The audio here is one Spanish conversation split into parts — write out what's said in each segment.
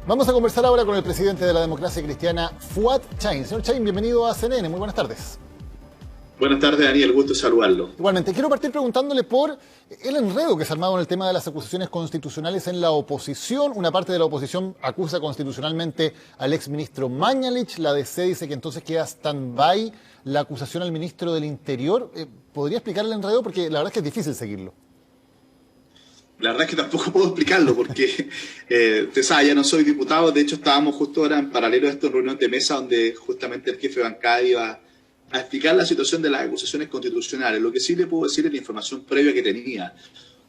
Vamos a conversar ahora con el presidente de la Democracia Cristiana, Fuad Chahine. Señor Chahine, bienvenido a CNN. Muy buenas tardes. Buenas tardes, Daniel. Gusto saludarlo. Igualmente, quiero partir preguntándole por el enredo que se ha armado en el tema de las acusaciones constitucionales en la oposición. Una parte de la oposición acusa constitucionalmente al exministro Mañalich. La DC dice que entonces queda stand-by la acusación al ministro del Interior. ¿Podría explicar el enredo? Porque la verdad es que es difícil seguirlo. La verdad es que tampoco puedo explicarlo porque, usted sabe, ya no soy diputado. De hecho, estábamos justo ahora en paralelo a esta reunión de mesa donde justamente el jefe de bancada iba a explicar la situación de las acusaciones constitucionales. Lo que sí le puedo decir es la información previa que tenía.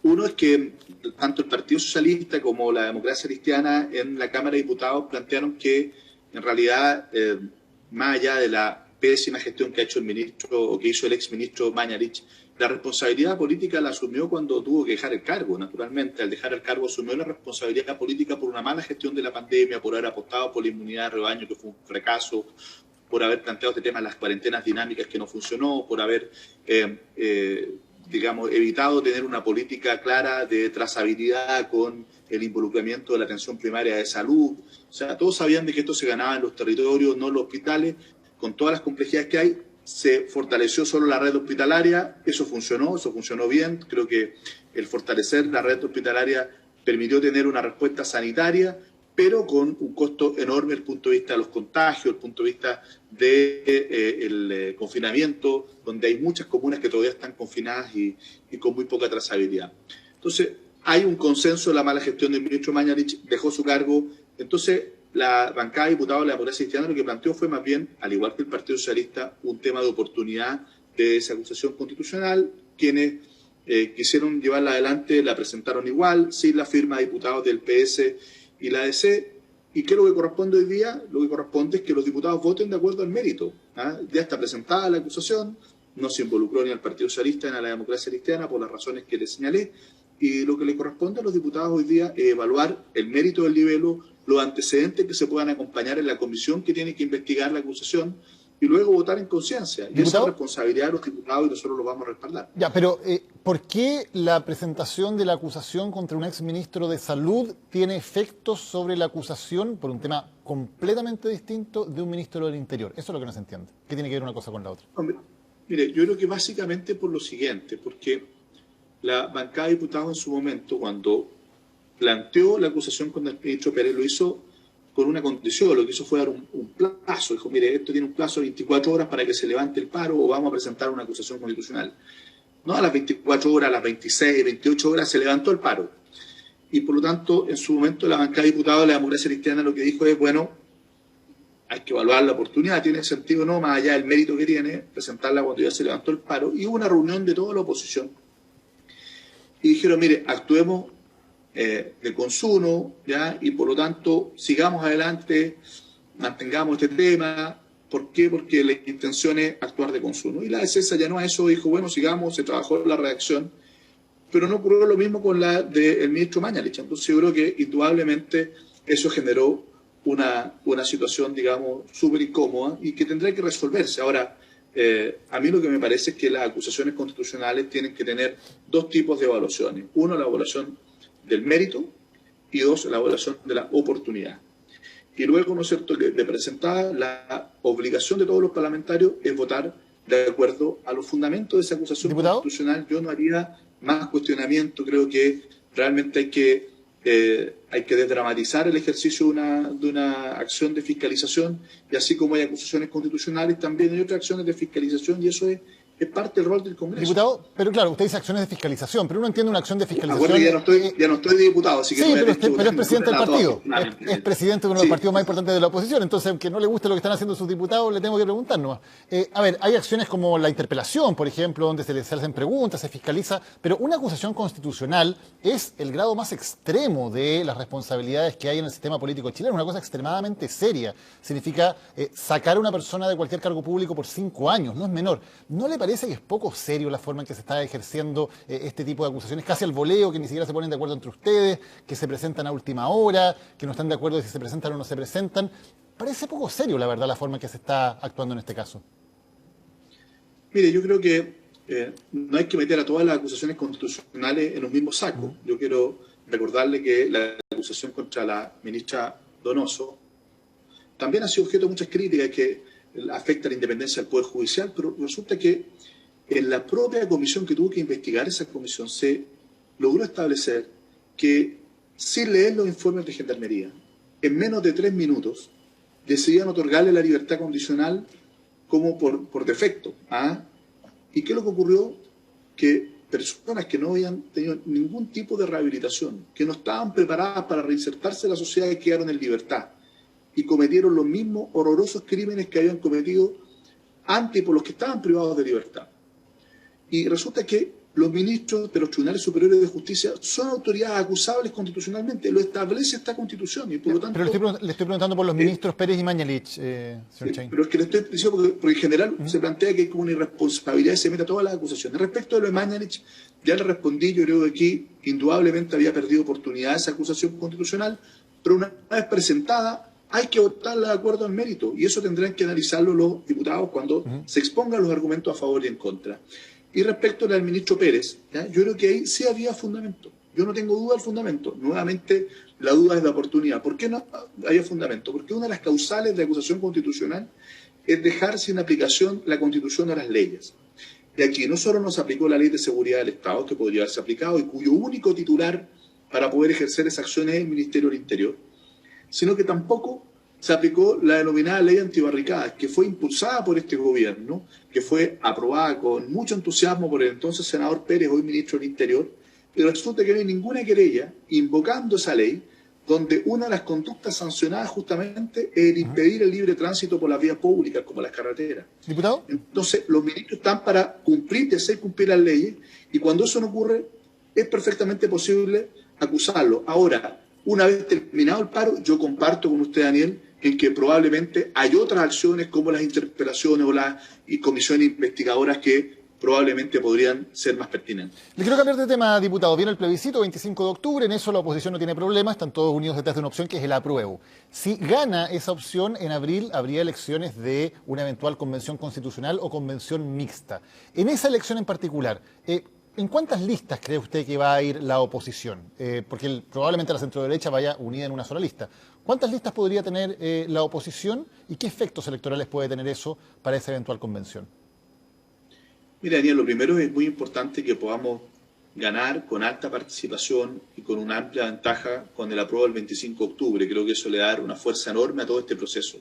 Uno es que tanto el Partido Socialista como la Democracia Cristiana en la Cámara de Diputados plantearon que, en realidad, más allá de la pésima gestión que ha hecho el ministro o que hizo el exministro Mañalich, la responsabilidad política la asumió cuando tuvo que dejar el cargo, naturalmente. Al dejar el cargo asumió la responsabilidad política por una mala gestión de la pandemia, por haber apostado por la inmunidad de rebaño, que fue un fracaso, por haber planteado este tema de las cuarentenas dinámicas que no funcionó, por haber, evitado tener una política clara de trazabilidad con el involucramiento de la atención primaria de salud. O sea, todos sabían de que esto se ganaba en los territorios, no en los hospitales, con todas las complejidades que hay. Se fortaleció solo la red hospitalaria, eso funcionó bien. Creo que el fortalecer la red hospitalaria permitió tener una respuesta sanitaria, pero con un costo enorme desde el punto de vista de los contagios, desde el punto de vista del confinamiento, donde hay muchas comunas que todavía están confinadas y con muy poca trazabilidad. Entonces, hay un consenso de la mala gestión del ministro Mañalich, dejó su cargo. Entonces, la bancada de diputados de la Democracia Cristiana lo que planteó fue más bien, al igual que el Partido Socialista, un tema de oportunidad de esa acusación constitucional. Quienes quisieron llevarla adelante la presentaron igual, sin la firma de diputados del PS y la DC. ¿Y qué es lo que corresponde hoy día? Lo que corresponde es que los diputados voten de acuerdo al mérito. Ya está presentada la acusación, no se involucró ni al Partido Socialista ni a la Democracia Cristiana por las razones que les señalé. Y lo que le corresponde a los diputados hoy día es evaluar el mérito del libelo, los antecedentes que se puedan acompañar en la comisión que tiene que investigar la acusación y luego votar en conciencia. Y esa es responsabilidad de los diputados y nosotros lo vamos a respaldar. Ya, pero ¿por qué la presentación de la acusación contra un exministro de Salud tiene efectos sobre la acusación por un tema completamente distinto de un ministro del Interior? Eso es lo que no se entiende. ¿Qué tiene que ver una cosa con la otra? Hombre, mire, yo creo que básicamente por lo siguiente, porque la bancada de diputados en su momento, cuando planteó la acusación contra el ministro Pérez, lo hizo con una condición. Lo que hizo fue dar un plazo. Dijo, mire, esto tiene un plazo de 24 horas para que se levante el paro o vamos a presentar una acusación constitucional. No a las 24 horas, a las 26, 28 horas se levantó el paro. Y por lo tanto, en su momento, la bancada de diputados de la Democracia Cristiana lo que dijo es, bueno, hay que evaluar la oportunidad, tiene sentido o no, más allá del mérito que tiene, presentarla cuando ya se levantó el paro. Y hubo una reunión de toda la oposición. Y dijeron, mire, actuemos de consumo, ¿ya? Y por lo tanto, sigamos adelante, mantengamos este tema. ¿Por qué? Porque la intención es actuar de consumo. Y la DC se allanó a eso, dijo, bueno, sigamos, se trabajó en la redacción, pero no ocurrió lo mismo con la del ministro Mañalich. Entonces yo creo que indudablemente eso generó una situación, digamos, súper incómoda y que tendrá que resolverse. Ahora, a mí lo que me parece es que las acusaciones constitucionales tienen que tener dos tipos de evaluaciones. Uno, la evaluación del mérito, y dos, la evaluación de la oportunidad. Y luego, ¿no es cierto?, que de presentada, la obligación de todos los parlamentarios es votar de acuerdo a los fundamentos de esa acusación constitucional. Yo no haría más cuestionamiento. Creo que realmente hay que desdramatizar el ejercicio de una acción de fiscalización, y así como hay acusaciones constitucionales, también hay otras acciones de fiscalización, y eso es parte del rol del Congreso. Diputado, pero claro, usted dice acciones de fiscalización, pero uno entiende una acción de fiscalización. Bueno, ya no estoy de diputado, así que sí, no pero es presidente del partido. Es presidente de uno de los partidos más sí. importantes de la oposición, entonces, aunque no le guste lo que están haciendo sus diputados, le tengo que preguntar nomás. A ver, hay acciones como la interpelación, por ejemplo, donde se hacen preguntas, se fiscaliza, pero una acusación constitucional es el grado más extremo de las responsabilidades que hay en el sistema político chileno, una cosa extremadamente seria. Significa sacar a una persona de cualquier cargo público por 5 años, no es menor. ¿No le parece que es poco serio la forma en que se está ejerciendo este tipo de acusaciones, casi al voleo, que ni siquiera se ponen de acuerdo entre ustedes, que se presentan a última hora, que no están de acuerdo de si se presentan o no se presentan? Parece poco serio, la verdad, la forma en que se está actuando en este caso. Mire, yo creo que no hay que meter a todas las acusaciones constitucionales en un mismo saco. Yo quiero recordarle que la acusación contra la ministra Donoso, también ha sido objeto de muchas críticas que afecta a la independencia del Poder Judicial, pero resulta que en la propia comisión que tuvo que investigar esa comisión se logró establecer que, sin leer los informes de Gendarmería, en menos de 3 minutos decidían otorgarle la libertad condicional como por defecto. ¿Ah? ¿Y qué es lo que ocurrió? Que personas que no habían tenido ningún tipo de rehabilitación, que no estaban preparadas para reinsertarse en la sociedad, quedaron en libertad y cometieron los mismos horrorosos crímenes que habían cometido antes por los que estaban privados de libertad. Y resulta que los ministros de los tribunales superiores de justicia son autoridades acusables constitucionalmente, lo establece esta Constitución. Y por lo tanto, pero le estoy preguntando por los ministros Pérez y Mañalich, señor Chang. Pero es que le estoy diciendo porque en general se plantea que hay como una irresponsabilidad y se mete a todas las acusaciones. Respecto a lo de Mañalich, ya le respondí, yo creo que aquí indudablemente había perdido oportunidad esa acusación constitucional, pero una vez presentada hay que votarla de acuerdo al mérito, y eso tendrán que analizarlo los diputados cuando se expongan los argumentos a favor y en contra. Y respecto al ministro Pérez, ¿ya? Yo creo que ahí sí había fundamento. Yo no tengo duda del fundamento. Nuevamente, la duda es la oportunidad. ¿Por qué no había fundamento? Porque una de las causales de acusación constitucional es dejar sin aplicación la Constitución a las leyes. Y aquí no solo nos aplicó la Ley de Seguridad del Estado, que podría haberse aplicado y cuyo único titular para poder ejercer esa acción es el Ministerio del Interior, sino que tampoco se aplicó la denominada ley antibarricadas, que fue impulsada por este gobierno, que fue aprobada con mucho entusiasmo por el entonces senador Pérez, hoy ministro del Interior, pero resulta que no hay ninguna querella invocando esa ley, donde una de las conductas sancionadas justamente es el impedir el libre tránsito por las vías públicas, como las carreteras. ¿Diputado? Entonces, los ministros están para cumplir y hacer cumplir las leyes, y cuando eso no ocurre, es perfectamente posible acusarlo. Ahora, una vez terminado el paro, yo comparto con usted, Daniel, en que probablemente hay otras acciones como las interpelaciones o las comisiones investigadoras que probablemente podrían ser más pertinentes. Le quiero cambiar de tema, diputado. Viene el plebiscito 25 de octubre, en eso la oposición no tiene problema, están todos unidos detrás de una opción que es el apruebo. Si gana esa opción, en abril habría elecciones de una eventual convención constitucional o convención mixta. En esa elección en particular, ¿en cuántas listas cree usted que va a ir la oposición? Porque probablemente la centroderecha vaya unida en una sola lista. ¿Cuántas listas podría tener la oposición y qué efectos electorales puede tener eso para esa eventual convención? Mira, Daniel, lo primero es muy importante que podamos ganar con alta participación y con una amplia ventaja con el apruebo del 25 de octubre. Creo que eso le da una fuerza enorme a todo este proceso.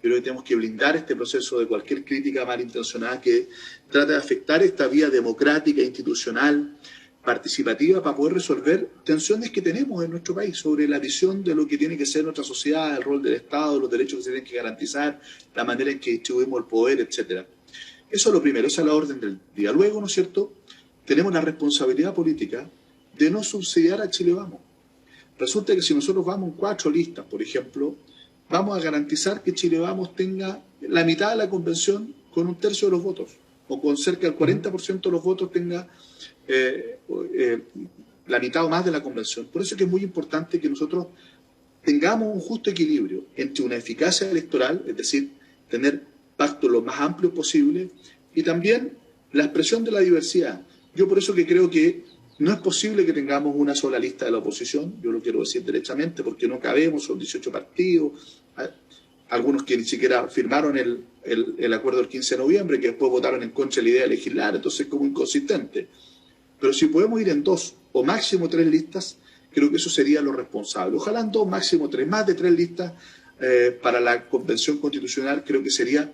Creo que tenemos que blindar este proceso de cualquier crítica malintencionada que trate de afectar esta vía democrática, institucional, participativa, para poder resolver tensiones que tenemos en nuestro país sobre la visión de lo que tiene que ser nuestra sociedad, el rol del Estado, los derechos que se tienen que garantizar, la manera en que distribuimos el poder, etcétera. Eso es lo primero, esa es la orden del día. Luego, ¿no es cierto?, tenemos la responsabilidad política de no subsidiar a Chile Vamos. Resulta que si nosotros vamos en 4 listas, por ejemplo, vamos a garantizar que Chile Vamos tenga la mitad de la convención con 1/3 de los votos, o con cerca del 40% de los votos tenga la mitad o más de la convención. Por eso es que es muy importante que nosotros tengamos un justo equilibrio entre una eficacia electoral, es decir, tener pactos lo más amplios posible, y también la expresión de la diversidad. Yo por eso que creo que no es posible que tengamos una sola lista de la oposición, yo lo quiero decir derechamente, porque no cabemos, son 18 partidos, algunos que ni siquiera firmaron el acuerdo del 15 de noviembre, que después votaron en contra de la idea de legislar, entonces es como inconsistente. Pero si podemos ir en 2 o máximo 3 listas, creo que eso sería lo responsable. Ojalá en 2, máximo 3, más de 3 listas para la convención constitucional, creo que sería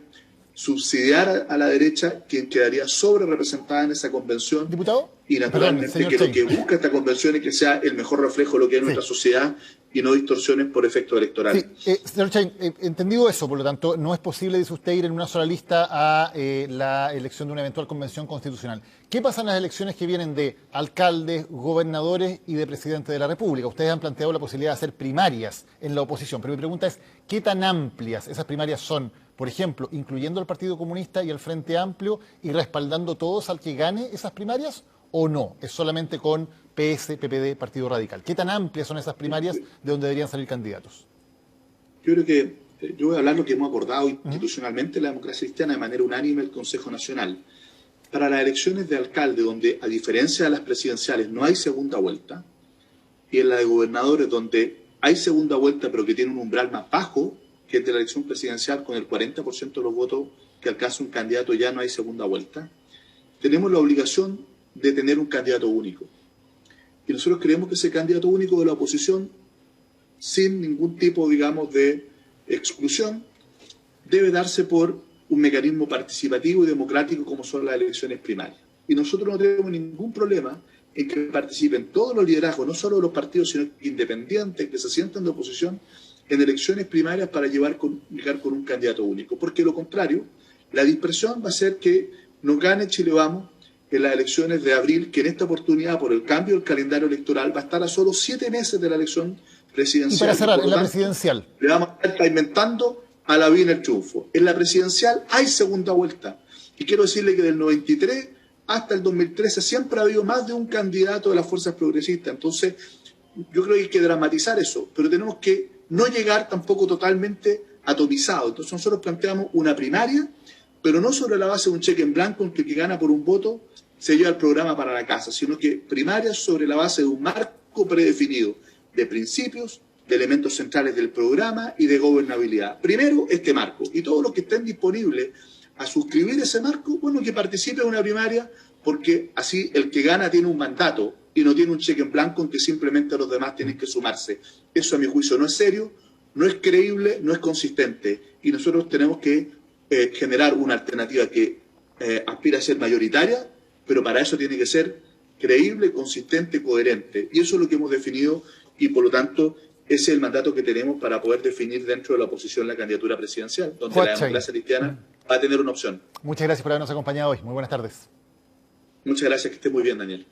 subsidiar a la derecha, quien quedaría sobre representada en esa convención. ¿Diputado? Y naturalmente que lo que busca esta convención es que sea el mejor reflejo de lo que es nuestra sociedad y no distorsiones por efectos electorales. Sí, señor Chang, entendido eso, por lo tanto, no es posible, dice usted, ir en una sola lista a la elección de una eventual convención constitucional. ¿Qué pasa en las elecciones que vienen de alcaldes, gobernadores y de presidente de la República? Ustedes han planteado la posibilidad de hacer primarias en la oposición, pero mi pregunta es, ¿qué tan amplias esas primarias son? Por ejemplo, incluyendo al Partido Comunista y al Frente Amplio y respaldando todos al que gane esas primarias, ¿o no? ¿Es solamente con PS, PPD, Partido Radical? ¿Qué tan amplias son esas primarias de donde deberían salir candidatos? Yo creo que, yo voy a hablar lo que hemos acordado institucionalmente la democracia cristiana de manera unánime el Consejo Nacional. Para las elecciones de alcalde, donde a diferencia de las presidenciales no hay segunda vuelta, y en la de gobernadores, donde hay segunda vuelta, pero que tiene un umbral más bajo que el de la elección presidencial, con el 40% de los votos que alcanza un candidato, ya no hay segunda vuelta. Tenemos la obligación de tener un candidato único. Y nosotros creemos que ese candidato único de la oposición, sin ningún tipo, digamos, de exclusión, debe darse por un mecanismo participativo y democrático como son las elecciones primarias. Y nosotros no tenemos ningún problema en que participen todos los liderazgos, no solo de los partidos, sino independientes, que se sientan de oposición en elecciones primarias para llegar con un candidato único. Porque lo contrario, la dispersión va a ser que nos gane Chile Vamos en las elecciones de abril, que en esta oportunidad, por el cambio del calendario electoral, va a estar a solo 7 meses de la elección presidencial. Y para cerrar, en la presidencial. Le vamos a estar inventando a la bien el triunfo. En la presidencial hay segunda vuelta. Y quiero decirle que del 93 hasta el 2013 siempre ha habido más de un candidato de las fuerzas progresistas. Entonces, yo creo que hay que dramatizar eso, pero tenemos que no llegar tampoco totalmente atomizado. Entonces nosotros planteamos una primaria, pero no sobre la base de un cheque en blanco en que el que gana por un voto se lleva el programa para la casa, sino que primarias sobre la base de un marco predefinido de principios, de elementos centrales del programa y de gobernabilidad. Primero, este marco. Y todos los que estén disponibles a suscribir ese marco, bueno, que participe en una primaria, porque así el que gana tiene un mandato y no tiene un cheque en blanco en que simplemente los demás tienen que sumarse. Eso, a mi juicio, no es serio, no es creíble, no es consistente. Y nosotros tenemos que generar una alternativa que aspira a ser mayoritaria, pero para eso tiene que ser creíble, consistente, coherente. Y eso es lo que hemos definido y, por lo tanto, ese es el mandato que tenemos para poder definir dentro de la oposición la candidatura presidencial, donde la democracia cristiana va a tener una opción. Muchas gracias por habernos acompañado hoy. Muy buenas tardes. Muchas gracias, que esté muy bien, Daniel.